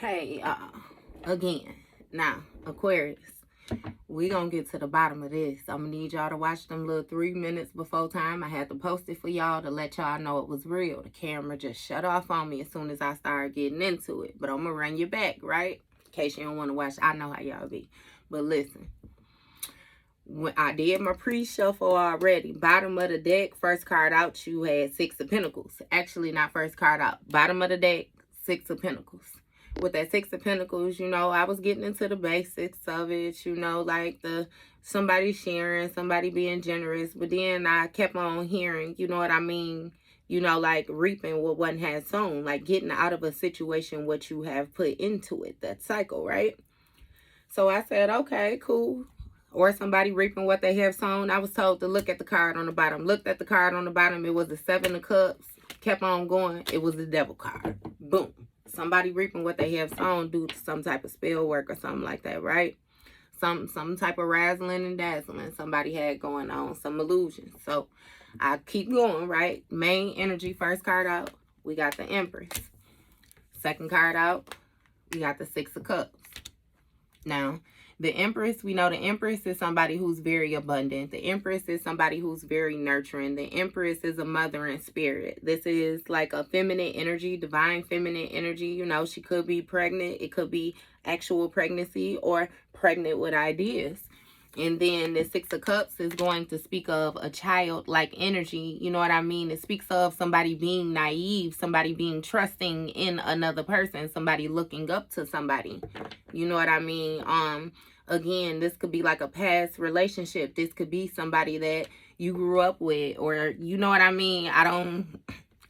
Hey, again, now, Aquarius, we gonna get to the bottom of this. I'm gonna need y'all to watch them little 3 minutes before time. I had to post it for y'all to let y'all know it was real. The camera just shut off on me as soon as I started getting into it. But I'm gonna run you back, right? In case you don't want to watch. I know how y'all be. But listen. When I did my pre-shuffle already, bottom of the deck, first card out, you had 6 of Pentacles. Actually, not first card out. Bottom of the deck, 6 of Pentacles. With that 6 of Pentacles, you know, I was getting into the basics of it, you know, like somebody sharing, somebody being generous. But then I kept on hearing, you know what I mean? You know, like reaping what one has sown, like getting out of a situation what you have put into it, that cycle, right? So I said, okay, cool. Or somebody reaping what they have sown. I was told to look at the card on the bottom. Looked at the card on the bottom. It was the 7 of Cups. Kept on going. It was the Devil card. Boom. Somebody reaping what they have sown due to some type of spell work or something like that, right? Some type of razzling and dazzling somebody had going on. Some illusion. So I keep going, right? Main energy, first card out. We got the Empress. Second card out. We got the 6 of Cups. Now, the Empress, we know the Empress is somebody who's very abundant. The Empress is somebody who's very nurturing. The Empress is a mother in spirit. This is like a feminine energy, divine feminine energy. You know, she could be pregnant. It could be actual pregnancy or pregnant with ideas. And then the 6 of Cups is going to speak of a childlike energy. You know what I mean? It speaks of somebody being naive, somebody being trusting in another person, somebody looking up to somebody. You know what I mean? Again, this could be like a past relationship. This could be somebody that you grew up with, or you know what I mean?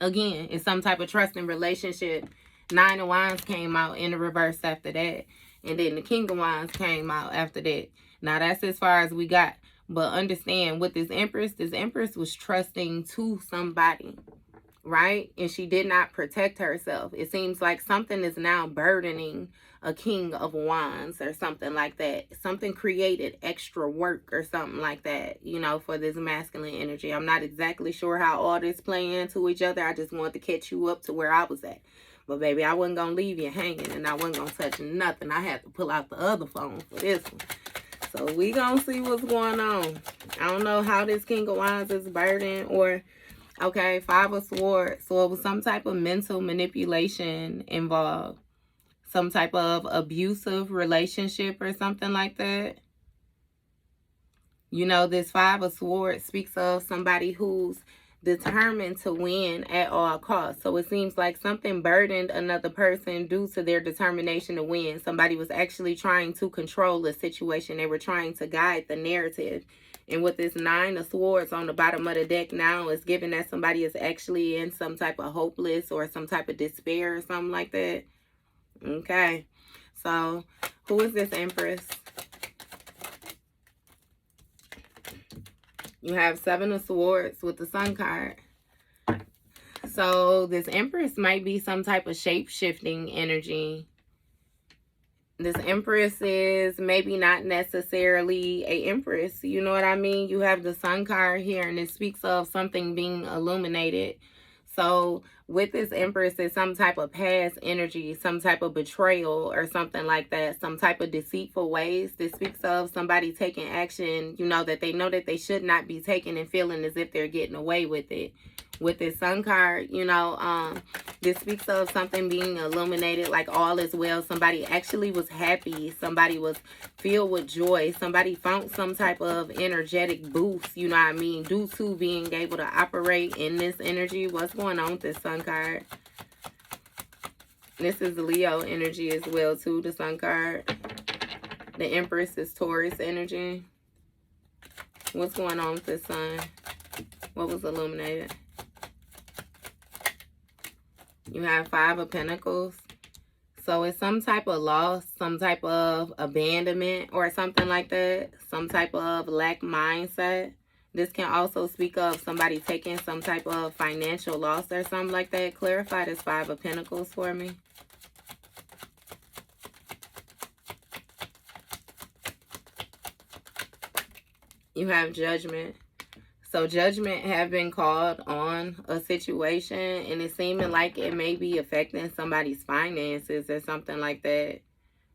Again, it's some type of trusting relationship. 9 of Wands came out in the reverse after that. And then the King of Wands came out after that. Now, that's as far as we got. But understand, with this Empress was trusting to somebody, right? And she did not protect herself. It seems like something is now burdening a King of Wands or something like that. Something created extra work or something like that, you know, for this masculine energy. I'm not exactly sure how all this play into each other. I just wanted to catch you up to where I was at. But baby, I wasn't going to leave you hanging, and I wasn't going to touch nothing. I had to pull out the other phone for this one. So we going to see what's going on. I don't know how this King of Wands is burdened, or, okay, 5 of Swords. So it was some type of mental manipulation involved. Some type of abusive relationship or something like that. You know, this 5 of Swords speaks of somebody who's determined to win at all costs. So it seems like something burdened another person due to their determination to win. Somebody was actually trying to control the situation. They were trying to guide the narrative. And with this 9 of Swords on the bottom of the deck now, it's given that somebody is actually in some type of hopeless or some type of despair or something like that. Okay. So who is this Empress? You have 7 of Swords with the Sun card. So this Empress might be some type of shape-shifting energy. This Empress is maybe not necessarily a Empress. You know what I mean? You have the Sun card here, and it speaks of something being illuminated. So with this Empress is some type of past energy, some type of betrayal or something like that, some type of deceitful ways. This speaks of somebody taking action, you know, that they should not be taking and feeling as if they're getting away with it. With this Sun card, you know, this speaks of something being illuminated, like all is well. Somebody actually was happy. Somebody was filled with joy. Somebody found some type of energetic boost, you know what I mean, due to being able to operate in this energy. What's going on with this Sun card? This is Leo energy as well, too, the Sun card. The Empress is Taurus energy. What's going on with this Sun? What was illuminated? You have 5 of Pentacles. So it's some type of loss, some type of abandonment or something like that. Some type of lack mindset. This can also speak of somebody taking some type of financial loss or something like that. Clarify this 5 of Pentacles for me. You have Judgment. So judgment have been called on a situation, and it's seeming like it may be affecting somebody's finances or something like that.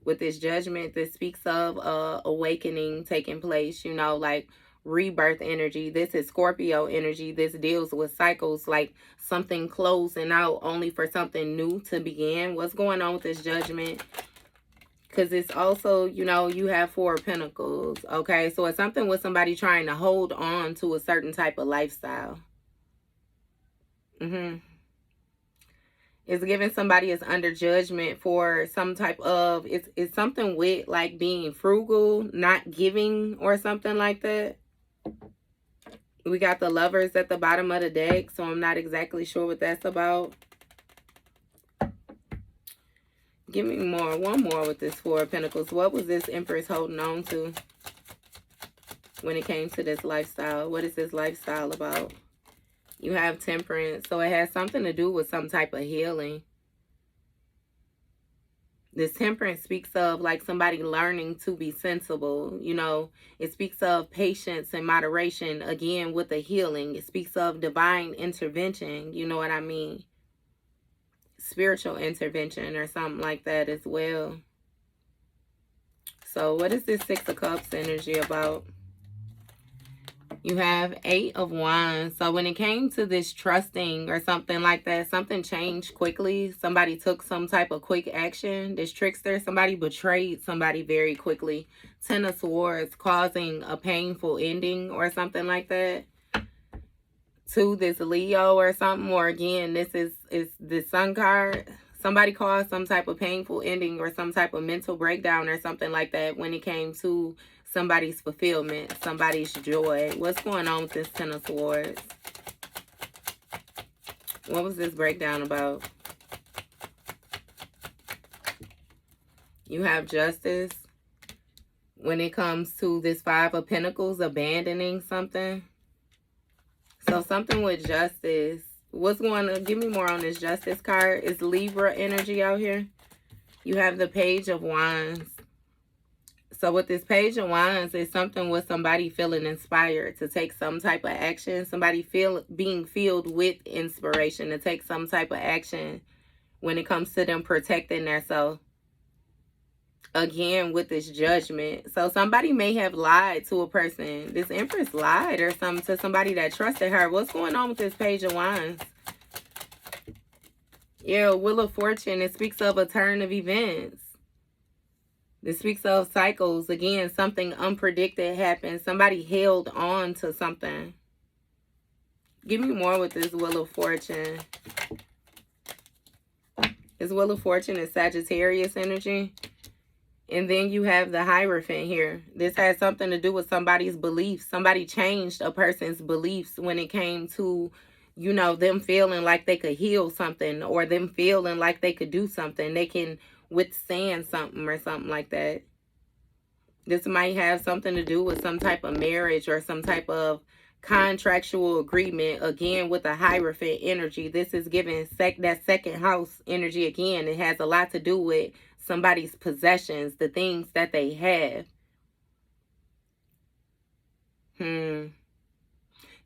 With this judgment, this speaks of awakening taking place, you know, like rebirth energy. This is Scorpio energy. This deals with cycles, like something closing out only for something new to begin. What's going on with this judgment? Because it's also, you know, you have Four of Pentacles, okay? So it's something with somebody trying to hold on to a certain type of lifestyle. It's giving somebody is under judgment for some type of, it's something with like being frugal, not giving or something like that. We got the Lovers at the bottom of the deck, so I'm not exactly sure what that's about. Give me more, one more with this Four of Pentacles. What was this Empress holding on to when it came to this lifestyle? What is this lifestyle about? You have Temperance, so it has something to do with some type of healing. This Temperance speaks of like somebody learning to be sensible. You know, it speaks of patience and moderation, again, with the healing. It speaks of divine intervention, you know what I mean? Spiritual intervention or something like that as well. So what is this Six of Cups energy about? You have Eight of Wands. So when it came to this trusting or something like that, something changed quickly. Somebody took some type of quick action. This trickster, somebody betrayed somebody very quickly. Ten of Swords, causing a painful ending or something like that. To this Leo or something. Or again, this is the Sun card. Somebody caused some type of painful ending or some type of mental breakdown or something like that when it came to somebody's fulfillment, somebody's joy. What's going on with this Ten of Swords? What was this breakdown about? You have Justice. When it comes to this Five of Pentacles, abandoning something. So something with Justice. What's going on? Give me more on this Justice card. It's Libra energy out here. You have the Page of Wands. So with this Page of Wands, it's something with somebody feeling inspired to take some type of action. Somebody being filled with inspiration to take some type of action when it comes to them protecting themselves. Again, with this Judgment. So somebody may have lied to a person. This Empress lied or something to somebody that trusted her. What's going on with this Page of Wands? Yeah, Wheel of Fortune. It speaks of a turn of events. This speaks of cycles. Again, something unpredicted happened. Somebody held on to something. Give me more with this Wheel of Fortune. This Wheel of Fortune is Sagittarius energy. And then you have the Hierophant here. This has something to do with somebody's beliefs. Somebody changed a person's beliefs when it came to, you know, them feeling like they could heal something or them feeling like they could do something. They can withstand something or something like that. This might have something to do with some type of marriage or some type of contractual agreement. Again, with the Hierophant energy, this is giving that second house energy. Again, it has a lot to do with somebody's possessions, the things that they have.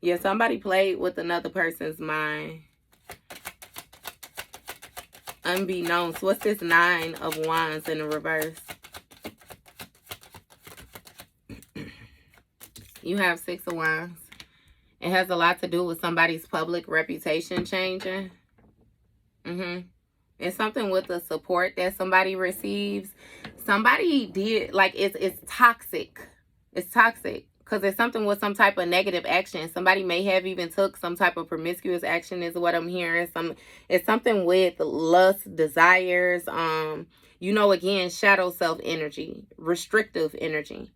Yeah, somebody played with another person's mind. Unbeknownst. What's this Nine of Wands in the reverse? You have Six of Wands. It has a lot to do with somebody's public reputation changing. It's something with the support that somebody receives. Somebody did, like, it's toxic. It's toxic because it's something with some type of negative action. Somebody may have even took some type of promiscuous action is what I'm hearing. It's something with lust, desires, you know, again, shadow self energy, restrictive energy.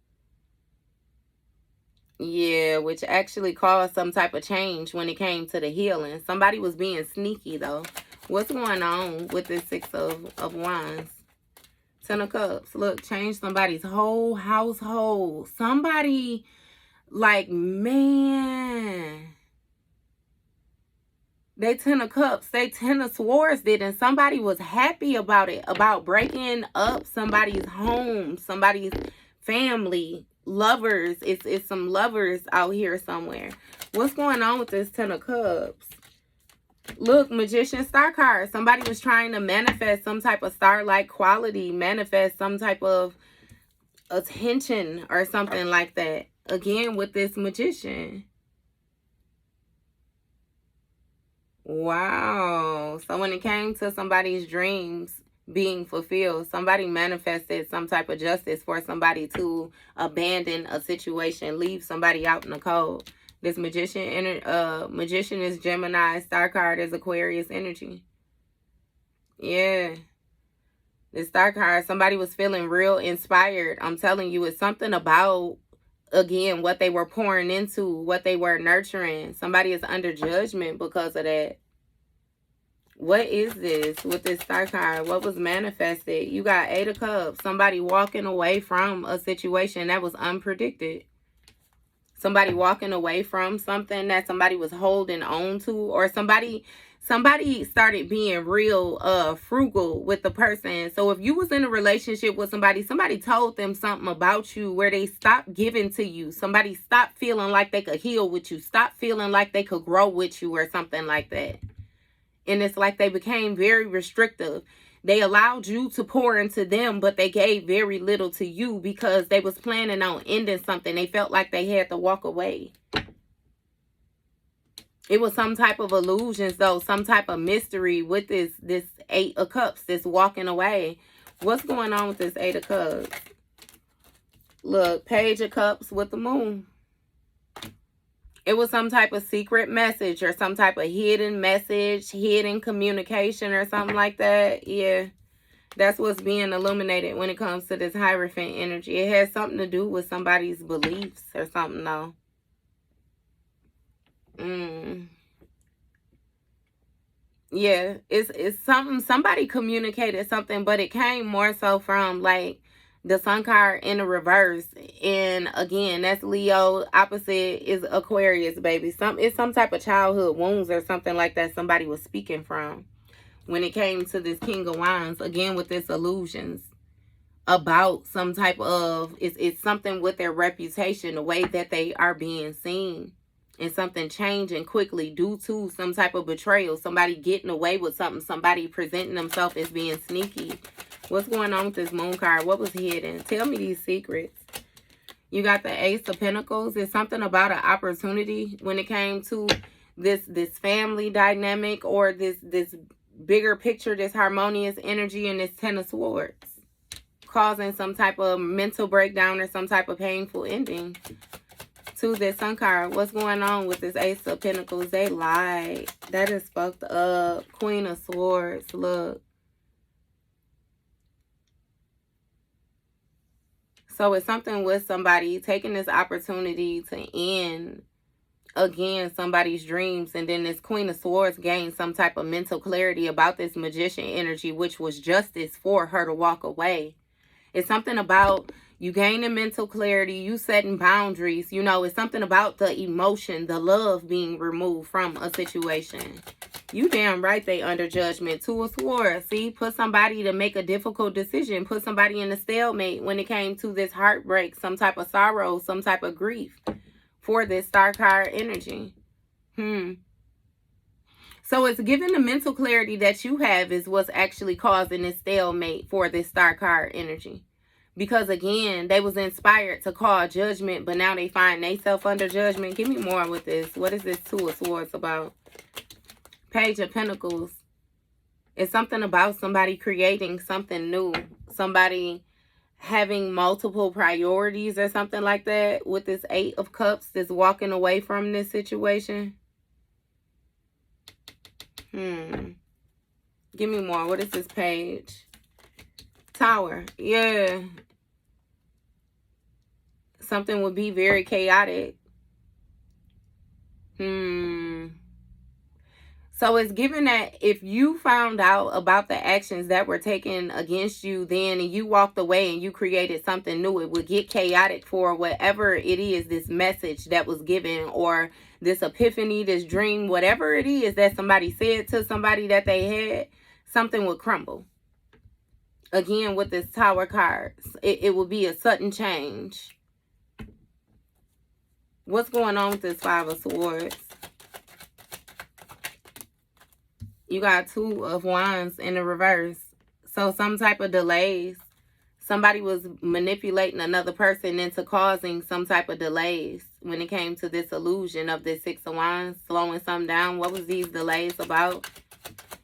Yeah, which actually caused some type of change when it came to the healing. Somebody was being sneaky, though. What's going on with this Six of Wands? Ten of Cups. Look, change somebody's whole household. Somebody, like, man. They Ten of Cups. They Ten of Swords did. And somebody was happy about it. About breaking up somebody's home. Somebody's family. lovers. It's some lovers out here somewhere. What's going on with this Ten of Cups? Look, Magician star card. Somebody was trying to manifest some type of star-like quality, manifest some type of attention or something like that. Again, with this Magician. Wow. So when it came to somebody's dreams being fulfilled, somebody manifested some type of justice for somebody to abandon a situation, leave somebody out in the cold. This magician is Gemini. Star card is Aquarius energy. Yeah. This star card, somebody was feeling real inspired. I'm telling you, it's something about, again, what they were pouring into, what they were nurturing. Somebody is under judgment because of that. What is this with this star card? What was manifested? You got 8 of Cups. Somebody walking away from a situation that was unpredicted. Somebody walking away from something that somebody was holding on to, or somebody started being real frugal with the person. So if you was in a relationship with somebody told them something about you where they stopped giving to you. Somebody stopped feeling like they could heal with you. Stopped feeling like they could grow with you or something like that. And it's like they became very restrictive. They allowed you to pour into them, but they gave very little to you because they was planning on ending something. They felt like they had to walk away. It was some type of illusions, though, some type of mystery with this 8 of Cups, this walking away. What's going on with this 8 of Cups? Look, Page of Cups with the Moon. It was some type of secret message or some type of hidden message, hidden communication or something like that. Yeah, that's what's being illuminated when it comes to this Hierophant energy. It has something to do with somebody's beliefs or something, though. Yeah, it's something, somebody communicated something, but it came more so from like the Sun card in the reverse. And again, that's Leo. Opposite is Aquarius, baby. It's some type of childhood wounds or something like that somebody was speaking from when it came to this King of Wands. Again, with this illusions about some type of, it's something with their reputation, the way that they are being seen. And something changing quickly due to some type of betrayal. Somebody getting away with something. Somebody presenting themselves as being sneaky. What's going on with this Moon card? What was hidden? Tell me these secrets. You got the Ace of Pentacles. It's something about an opportunity when it came to this family dynamic or this bigger picture, this harmonious energy, and this Ten of Swords. Causing some type of mental breakdown or some type of painful ending to this Sun card. What's going on with this Ace of Pentacles? They lied. That is fucked up. Queen of Swords. Look. So it's something with somebody taking this opportunity to end, again, somebody's dreams. And then this Queen of Swords gained some type of mental clarity about this Magician energy, which was justice for her to walk away. It's something about you gaining mental clarity, you setting boundaries. You know, it's something about the emotion, the love being removed from a situation. You damn right they under judgment. 2 of Swords. See, put somebody to make a difficult decision. Put somebody in a stalemate when it came to this heartbreak, some type of sorrow, some type of grief for this star card energy. So it's giving the mental clarity that you have is what's actually causing this stalemate for this star card energy. Because, again, they was inspired to call judgment, but now they find themselves under judgment. Give me more with this. What is this 2 of Swords about? Page of Pentacles. It's something about somebody creating something new. Somebody having multiple priorities or something like that. With this 8 of Cups, this walking away from this situation. Give me more. What is this page? Tower. Yeah. Something would be very chaotic. So it's given that if you found out about the actions that were taken against you then and you walked away and you created something new, it would get chaotic for whatever it is, this message that was given or this epiphany, this dream, whatever it is that somebody said to somebody that they had, something would crumble. Again, with this Tower card, it will be a sudden change. What's going on with this Five of Swords? You got Two of Wands in the reverse. So some type of delays. Somebody was manipulating another person into causing some type of delays when it came to this illusion of this Six of Wands, slowing something down. What was these delays about?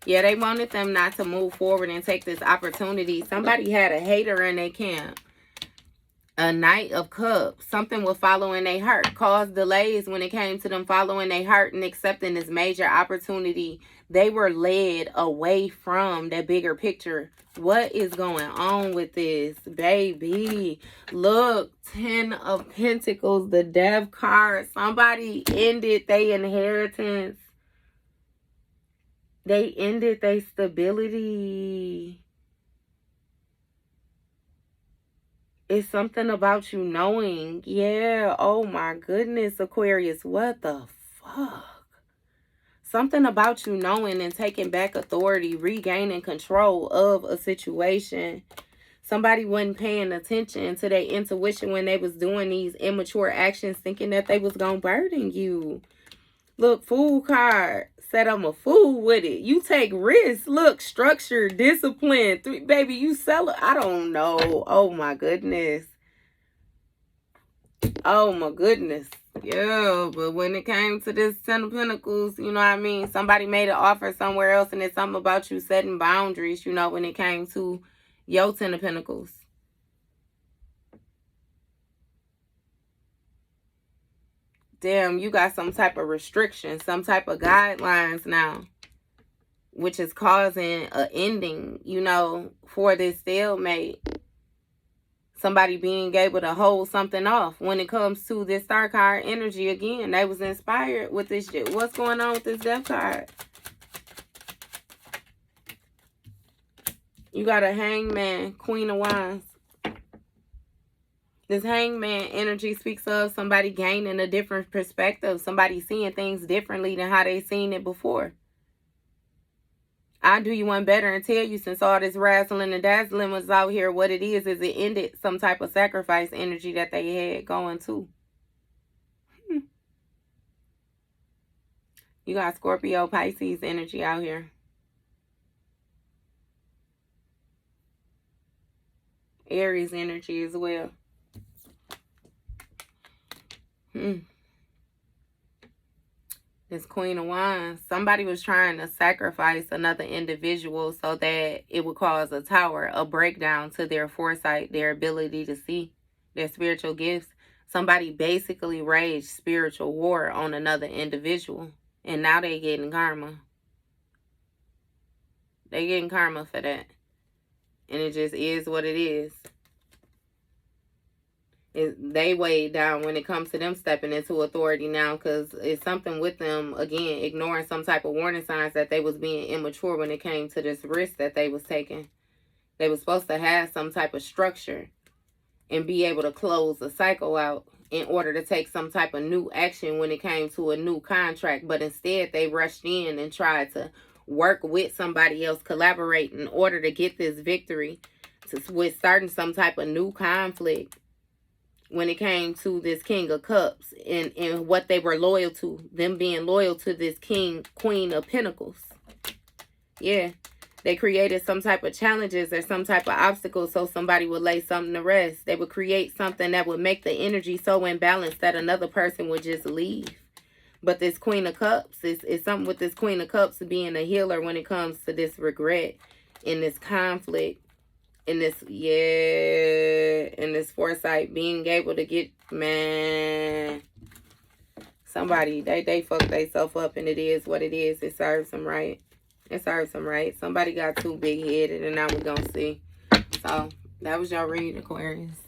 Yeah, they wanted them not to move forward and take this opportunity. Somebody had a hater in their camp. A Knight of Cups. Something was following their heart. Caused delays when it came to them following their heart and accepting this major opportunity. They were led away from the bigger picture. What is going on with this, baby? Look, 10 of Pentacles, the Death card. Somebody ended their inheritance. They ended their stability. It's something about you knowing. Yeah. Oh my goodness, Aquarius. What the fuck? Something about you knowing and taking back authority, regaining control of a situation. Somebody wasn't paying attention to their intuition when they was doing these immature actions, thinking that they was going to burden you. Look, Fool card. Said I'm a fool with it. You take risks. Look, structure, discipline. Baby, you sell it. I don't know. Oh, my goodness. Oh, my goodness. Yeah, but when it came to this 10 of Pentacles, you know what I mean? Somebody made an offer somewhere else, and it's something about you setting boundaries, you know, when it came to your 10 of Pentacles. Damn, you got some type of restriction, some type of guidelines now, which is causing an ending, you know, for this stalemate. Somebody being able to hold something off when it comes to this Star card energy. Again, they was inspired with this shit. What's going on with this Death card? You got a Hangman, Queen of Wands. This Hangman energy speaks of somebody gaining a different perspective. Somebody seeing things differently than how they seen it before. I'll do you one better and tell you, since all this razzling and dazzling was out here, what it is it ended some type of sacrifice energy that they had going too. You got Scorpio, Pisces energy out here. Aries energy as well. This Queen of Wands. Somebody was trying to sacrifice another individual so that it would cause a tower, a breakdown to their foresight, their ability to see, their spiritual gifts. Somebody basically waged spiritual war on another individual. And now they're getting karma. They're getting karma for that. And it just is what it is. They weighed down when it comes to them stepping into authority now, because it's something with them, again, ignoring some type of warning signs that they was being immature when it came to this risk that they was taking. They was supposed to have some type of structure and be able to close a cycle out in order to take some type of new action when it came to a new contract. But instead, they rushed in and tried to work with somebody else, collaborate in order to get this victory, with starting some type of new conflict. When it came to this King of Cups and what they were loyal to, them being loyal to this Queen of Pentacles. Yeah, they created some type of challenges or some type of obstacles so somebody would lay something to rest. They would create something that would make the energy so imbalanced that another person would just leave. But this Queen of Cups is something with this Queen of Cups being a healer when it comes to this regret and this conflict. In this, in this foresight, being able to get, man, somebody, they fucked themselves up, and it is what it is. It serves them right. It serves them right. Somebody got too big-headed, and now we're going to see. So, that was your read, Aquarius.